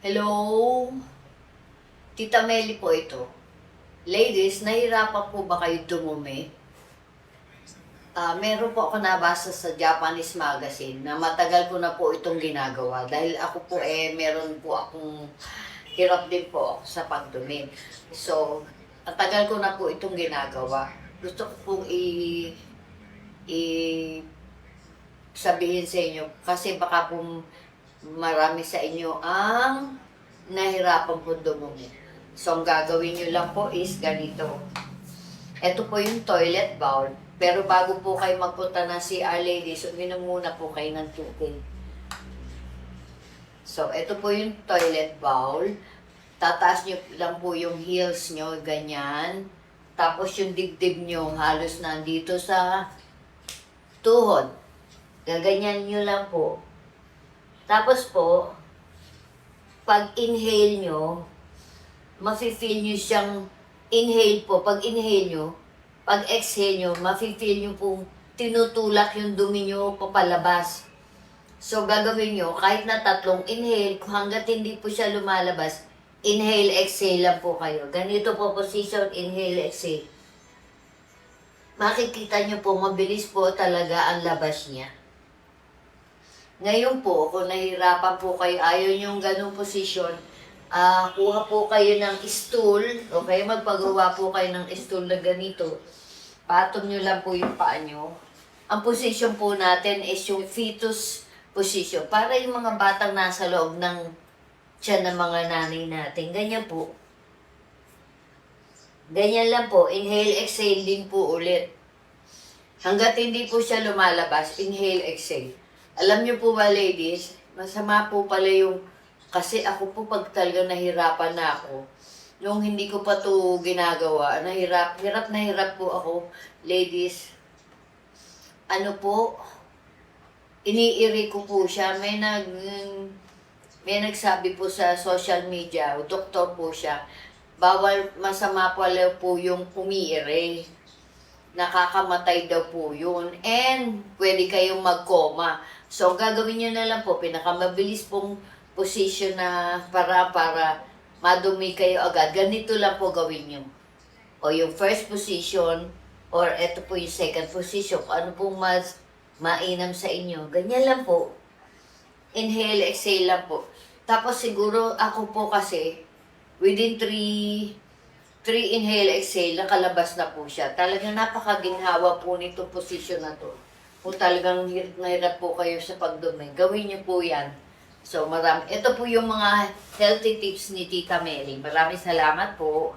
Hello? Tita Meli po ito. Ladies, nahirapan po ba kayo dumumi? Meron po ako nabasa sa Japanese magazine na matagal ko na po itong ginagawa. Dahil ako po meron po akong hirap din po ako sa pagdumi. So, ang tagal ko na po itong ginagawa. Gusto ko pong i sabihin sa inyo kasi baka po marami sa inyo ang nahirapan po dumumi. So, ang gagawin nyo lang po is ganito. Ito po yung toilet bowl. Pero bago po kayo magpunta ng CR ladies, uminom muna po kayo ng tubig. So, ito po yung toilet bowl. Tataas nyo lang po yung heels nyo, ganyan. Tapos yung dibdib nyo halos nandito sa tuhod. Gaganyan nyo lang po. Tapos po, pag inhale nyo, mafe-feel nyo siyang inhale po. Pag inhale nyo, pag exhale nyo, mafe-feel nyo pong tinutulak yung dumi nyo papalabas. So, gagawin nyo, kahit na tatlong inhale, hanggat hindi po siya lumalabas, inhale, exhale lang po kayo. Ganito po position, inhale, exhale. Makikita nyo po, mabilis po talaga ang labas niya. Ngayon po, kung nahihirapan po kayo, ayaw yung ganung position, kuha po kayo ng stool, okay? Magpagawa po kayo ng stool na ganito. Patong nyo lang po yung paa nyo. Ang position po natin is yung fetus position. Para yung mga batang nasa loob ng tiyan ng mga nanay natin. Ganyan po. Ganyan lang po. Inhale, exhale din po ulit. Hanggat hindi po siya lumalabas, inhale, exhale. Alam niyo po ba, ladies, masama po pala yung, kasi ako po pag talagang nahirapan na ako, nung hindi ko pa to ginagawa, hirap po ako, ladies. Ano po, iniiri ko po siya. May nagsabi po sa social media, doktor po siya, bawal, masama pala po yung umiiri. Nakakamatay daw po yun. And pwede kayong mag-coma. So, gagawin nyo na lang po, pinakamabilis pong position na para madumi kayo agad. Ganito lang po gawin nyo. O yung first position, or eto po yung second position. Kung ano pong mas mainam sa inyo. Ganyan lang po. Inhale, exhale lang po. Tapos siguro ako po kasi, within 3 inhale, exhale, nakalabas na po siya. Talagang napakaginhawa po nitong position na to. Kung talagang hirap po kayo sa pagdumi, gawin niyo po yan. So, ito po yung mga healthy tips ni Tita Meli. Maraming salamat po.